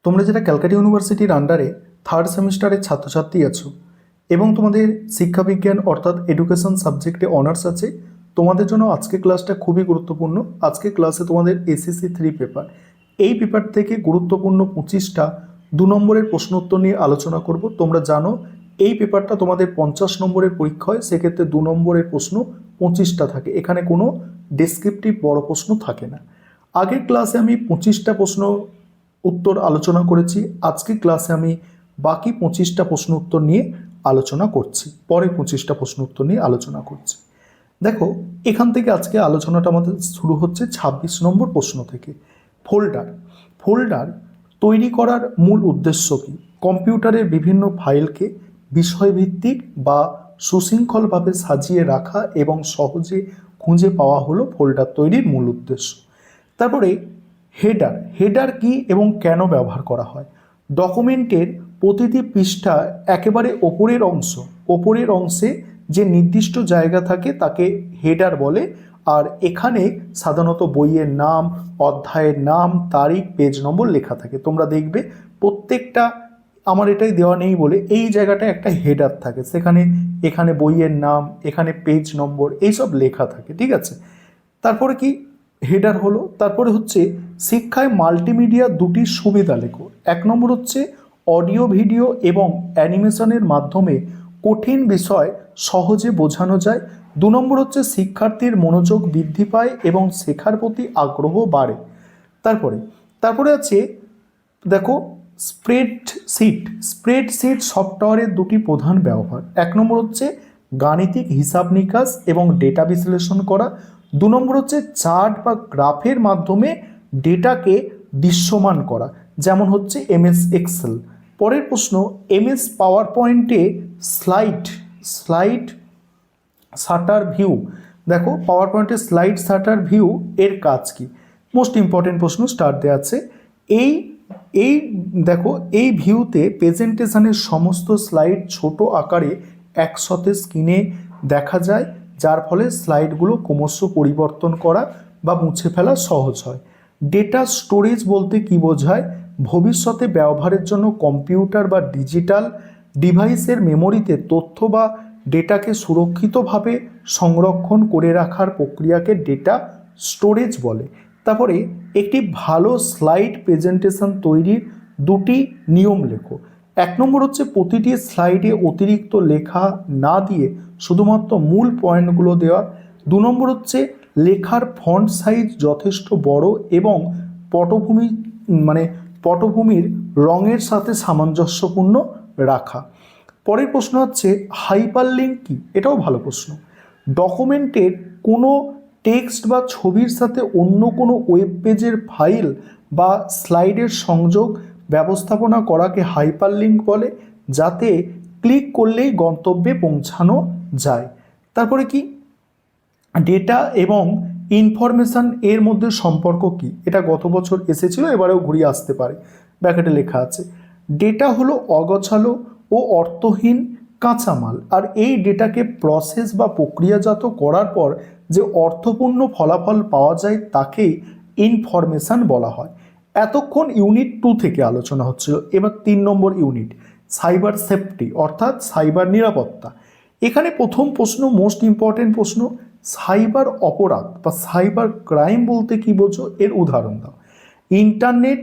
তোমরা যেটা ক্যালকাটা ইউনিভার্সিটির আন্ডারে থার্ড সেমিস্টারের ছাত্রছাত্রী আছো এবং তোমাদের শিক্ষাবিজ্ঞান অর্থাৎ এডুকেশন সাবজেক্টে অনার্স আছে, তোমাদের জন্য আজকে ক্লাসটা খুবই গুরুত্বপূর্ণ। আজকে ক্লাসে তোমাদের এসএসসি 3 পেপার, এই পেপার থেকে গুরুত্বপূর্ণ 25টা 2 নম্বরের প্রশ্ন উত্তর নিয়ে আলোচনা করব। তোমরা জানো এই পেপারটা তোমাদের 50 নম্বরের পরীক্ষা হয়, সেক্ষেত্রে 2 নম্বরের প্রশ্ন 25টা থাকে, এখানে কোনো ডেসক্রিপটিভ বড় প্রশ্ন থাকে না। আগের ক্লাসে আমি 25টা প্রশ্ন উত্তর আলোচনা করেছি, আজকে ক্লাসে আমি বাকি 25টা প্রশ্ন উত্তর নিয়ে আলোচনা করছি, পরে 25টা প্রশ্ন উত্তর নিয়ে আলোচনা করছি। দেখো, এখান থেকে আজকে আলোচনাটা আমাদের শুরু হচ্ছে 26 নম্বর প্রশ্ন থেকে। ফোল্ডার তৈরি করার মূল উদ্দেশ্য কী? কম্পিউটারের বিভিন্ন ফাইলকে বিষয়ভিত্তিক বা সুশৃঙ্খলভাবে সাজিয়ে রাখা এবং সহজে খুঁজে পাওয়া হলো ফোল্ডার তৈরির মূল উদ্দেশ্য। তারপরে হেডার কি এবং কেন ব্যবহার করা হয়? ডকুমেন্টের প্রতিটি পৃষ্ঠা একেবারে ওপরের অংশে যে নির্দিষ্ট জায়গা থাকে তাকে হেডার বলে। আর এখানে সাধারণত বইয়ের নাম, অধ্যায়ের নাম, তারিখ, পেজ নম্বর লেখা থাকে। তোমরা দেখবে প্রত্যেকটা, আমার এটাই দেওয়া নেই বলে এই জায়গাটায় একটা হেডার থাকে, এখানে বইয়ের নাম, এখানে পেজ নম্বর, এইসব লেখা থাকে, ঠিক আছে। তারপরে কি হেডার হলো। তারপরে হচ্ছে শিক্ষায় মাল্টিমিডিয়া দুটির সুবিধা লেখো। 1 নম্বর হচ্ছে অডিও ভিডিও এবং অ্যানিমেশনের মাধ্যমে কঠিন বিষয় সহজে বোঝানো যায়। 2 নম্বর হচ্ছে শিক্ষার্থীর মনোযোগ বৃদ্ধি পায় এবং শেখার প্রতি আগ্রহ বাড়ে। তারপরে আছে দেখো স্প্রেডশিট সফটওয়্যারের দুটি প্রধান ব্যবহার। 1 নম্বর হচ্ছে গাণিতিক হিসাব নিকাশ এবং ডেটা বিশ্লেষণ করা। 2 নম্বর হচ্ছে চার্ট বা গ্রাফের মাধ্যমে ডেটাকে দৃশ্যমান করা, যেমন হচ্ছে এমএস এক্সেল। পরের প্রশ্ন, এমএস পাওয়ার পয়েন্টে স্লাইড শাটার ভিউ। দেখো, পাওয়ার পয়েন্টে স্লাইড শাটার ভিউ এর কাজ কি? মোস্ট ইম্পর্টেন্ট প্রশ্ন, স্টার্ট দেওয়া আছে। দেখো, এই ভিউতে প্রেজেন্টেশনের সমস্ত স্লাইড ছোট আকারে একসাথে স্ক্রিনে দেখা যায়, যার ফলে স্লাইডগুলো ক্রমশ পরিবর্তন করা বা মুছে ফেলা সহজ হয়। ডেটা স্টোরেজ বলতে কি বোঝায়? ভবিষ্যতে ব্যবহারের জন্য কম্পিউটার বা ডিজিটাল ডিভাইসের মেমোরিতে তথ্য বা ডেটাকে সুরক্ষিতভাবে সংরক্ষণ করে রাখার প্রক্রিয়াকে ডেটা স্টোরেজ বলে। তারপরে একটি ভালো স্লাইড প্রেজেন্টেশন তৈরির দুটি নিয়ম লেখো। 1 নম্বর হচ্ছে প্রতিটি স্লাইডে অতিরিক্ত লেখা না দিয়ে শুধুমাত্র মূল পয়েন্টগুলো দেওয়া। 2 নম্বর হচ্ছে লেখার ফন্ট সাইজ যথেষ্ট বড় এবং পটভূমির রঙের সাথে সামঞ্জস্যপূর্ণ রাখা। পরের প্রশ্ন হচ্ছে হাইপারলিঙ্ক কি? এটাও ভালো প্রশ্ন। ডকুমেন্টের কোনো টেক্সট বা ছবির সাথে অন্য কোনো ওয়েব পেজের ফাইল বা স্লাইডের সংযোগ ব্যবস্থাপনা করাকে হাইপারলিঙ্ক বলে, যাতে ক্লিক করলেই গন্তব্যে পৌঁছানো যায়। তারপরে কি ডেটা এবং ইনফরমেশান এর মধ্যে সম্পর্ক কি? এটা গত বছর এসেছিল, এবারেও ঘুরিয়ে আসতে পারে, ব্র্যাকেটে লেখা আছে। ডেটা হলো অগোছালো ও অর্থহীন কাঁচামাল, আর এই ডেটাকে প্রসেস বা প্রক্রিয়াজাত করার পর যে অর্থপূর্ণ ফলাফল পাওয়া যায় তাকেই ইনফরমেশান বলা হয়। এতক্ষণ ইউনিট 2 থেকে আলোচনা হচ্ছিল, এবার 3 নম্বর ইউনিট, সাইবার সেফটি অর্থাৎ সাইবার নিরাপত্তা। এখানে প্রথম প্রশ্ন, মোস্ট ইম্পর্টেন্ট প্রশ্ন, সাইবার অপরাধ বা সাইবার ক্রাইম বলতে কি বোঝো, এর উদাহরণ দাও। ইন্টারনেট,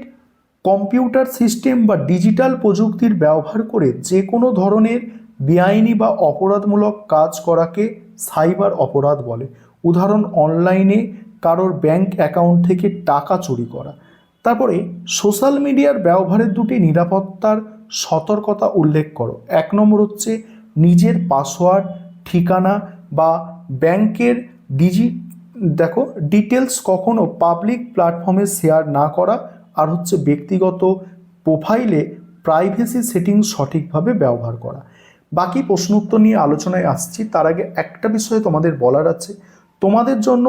কম্পিউটার সিস্টেম বা ডিজিটাল প্রযুক্তির ব্যবহার করে যে কোনো ধরনের বেআইনি বা অপরাধমূলক কাজ করাকে সাইবার অপরাধ বলে। উদাহরণ, অনলাইনে কারোর ব্যাংক অ্যাকাউন্ট থেকে টাকা চুরি করা। তারপরে সোশ্যাল মিডিয়ার ব্যবহারের দুটি নিরাপত্তার সতর্কতা উল্লেখ করো। 1 নম্বর হচ্ছে নিজের পাসওয়ার্ড, ঠিকানা বা ব্যাংকের ডিটেলস কখনো পাবলিক প্ল্যাটফর্মে শেয়ার না করা। আর হচ্ছে ব্যক্তিগত প্রোফাইলে প্রাইভেসি সেটিংস সঠিকভাবে ব্যবহার করা। বাকি প্রশ্ন উত্তর নিয়ে আলোচনায় আসছি, তার আগে একটা বিষয় তোমাদের বলার আছে। তোমাদের জন্য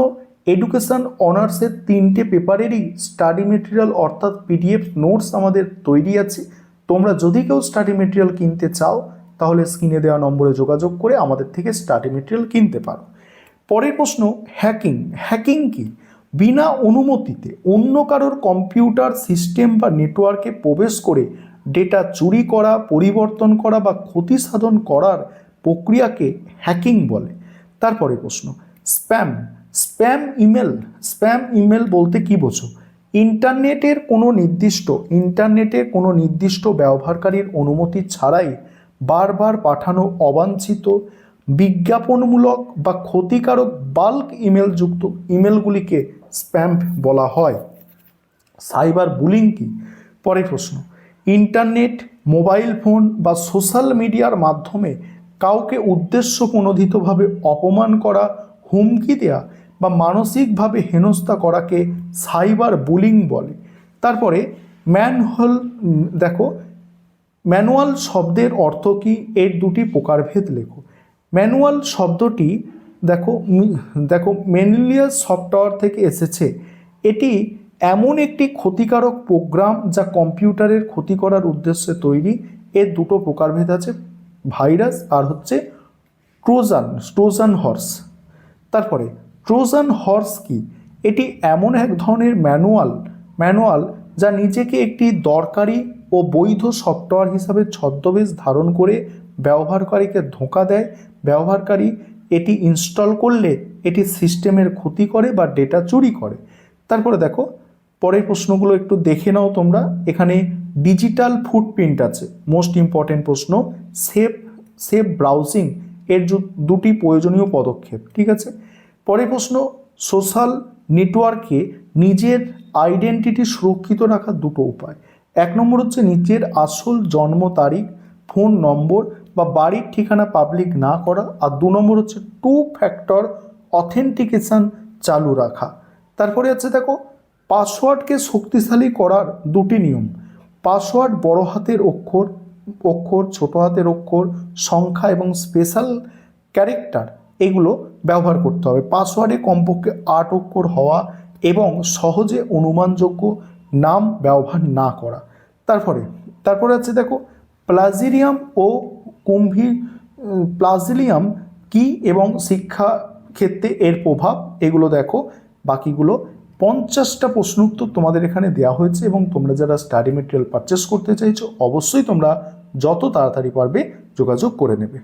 এডুকেশন অনার্সের 3টে পেপারেরই স্টাডি মেটেরিয়াল অর্থাৎ পিডিএফ নোটস আমাদের তৈরি আছে। তোমরা যদি কেউ স্টাডি মেটেরিয়াল কিনতে চাও তাহলে স্ক্রিনে দেওয়া নম্বরে যোগাযোগ করে আমাদের থেকে স্টাডি মেটেরিয়াল কিনতে পারো। পরের প্রশ্ন, হ্যাকিং কি? বিনা অনুমতিতে অন্য কারোর কম্পিউটার সিস্টেম বা নেটওয়ার্কে প্রবেশ করে ডেটা চুরি করা, পরিবর্তন করা বা ক্ষতি সাধন করার প্রক্রিয়াকে হ্যাকিং বলে। তারপরে প্রশ্ন, স্প্যাম। স্প্যাম ইমেল বলতে কি বোঝো? ইন্টারনেটের কোনো নির্দিষ্ট ব্যবহারকারীর অনুমতি ছাড়াই বারবার পাঠানো অবাঞ্ছিত, বিজ্ঞাপনমূলক বা ক্ষতিকারক বাল্ক ইমেলযুক্ত ইমেলগুলিকে স্প্যাম বলা হয়। সাইবার বুলিং কি? পরের প্রশ্ন, ইন্টারনেট, মোবাইল ফোন বা সোশ্যাল মিডিয়ার মাধ্যমে কাউকে উদ্দেশ্যপ্রণোদিতভাবে অপমান করা, হুমকি দেয়া বা মানসিকভাবে হেনস্থা করাকে সাইবার বুলিং বলে। তারপরে ম্যানুয়াল শব্দের অর্থ কি? এর দুটি প্রকারভেদ লেখো। ম্যানুয়াল শব্দটি মেনিলিয়াস সফটওয়্যার থেকে এসেছে। এটি এমন একটি ক্ষতিকারক প্রোগ্রাম যা কম্পিউটারের ক্ষতি করার উদ্দেশ্যে তৈরি। এর দুটো প্রকারভেদ আছে, ভাইরাস আর হচ্ছে ট্রোজান হর্স। তারপরে ট্রোজান হর্স কি? এটি এমন এক ধরনের ম্যানুয়াল যা নিজেকে একটি দরকারি ও বৈধ সফটওয়্যার হিসাবে ছদ্মবেশ ধারণ করে ব্যবহারকারীকে ধোঁকা দেয়। ব্যবহারকারী এটি ইনস্টল করলে এটি সিস্টেমের ক্ষতি করে বা ডেটা চুরি করে। তারপরে দেখো পরের প্রশ্নগুলো একটু দেখে নাও তোমরা। এখানে ডিজিটাল ফুটপ্রিন্ট আছে, মোস্ট ইম্পর্টেন্ট প্রশ্ন। সেফ ব্রাউজিং এর দুটি প্রয়োজনীয় পদক্ষেপ, ঠিক আছে। পরের প্রশ্ন, সোশ্যাল নেটওয়ার্কে নিজের আইডেন্টিটি সুরক্ষিত রাখার দুটো উপায়। 1 নম্বর হচ্ছে নিজের আসল জন্ম তারিখ, ফোন নম্বর বা বাড়ির ঠিকানা পাবলিক না করা। আর 2 নম্বর হচ্ছে 2 ফ্যাক্টর অথেন্টিকেশন চালু রাখা। তারপরে আছে দেখো পাসওয়ার্ডকে শক্তিশালী করার দুটি নিয়ম। পাসওয়ার্ড বড় হাতের অক্ষর, ছোট হাতের অক্ষর, সংখ্যা এবং স্পেশাল ক্যারেক্টার এগুলো ব্যবহার করতে হবে। পাসওয়ার্ডে কমপক্ষে 8 অক্ষর হওয়া এবং সহজে অনুমানযোগ্য নাম ব্যবহার না করা। তারপরে আছে দেখো প্লাজিয়াম কি এবং শিক্ষা ক্ষেত্রে এর প্রভাব, এগুলো দেখো। বাকিগুলো 50টা প্রশ্ন উত্তর তোমাদের এখানে দেওয়া হয়েছে এবং তোমরা যারা স্টাডি মেটেরিয়াল পারচেস করতে চাইছো অবশ্যই তোমরা যত তাড়াতাড়ি পারবে যোগাযোগ করে নেবে।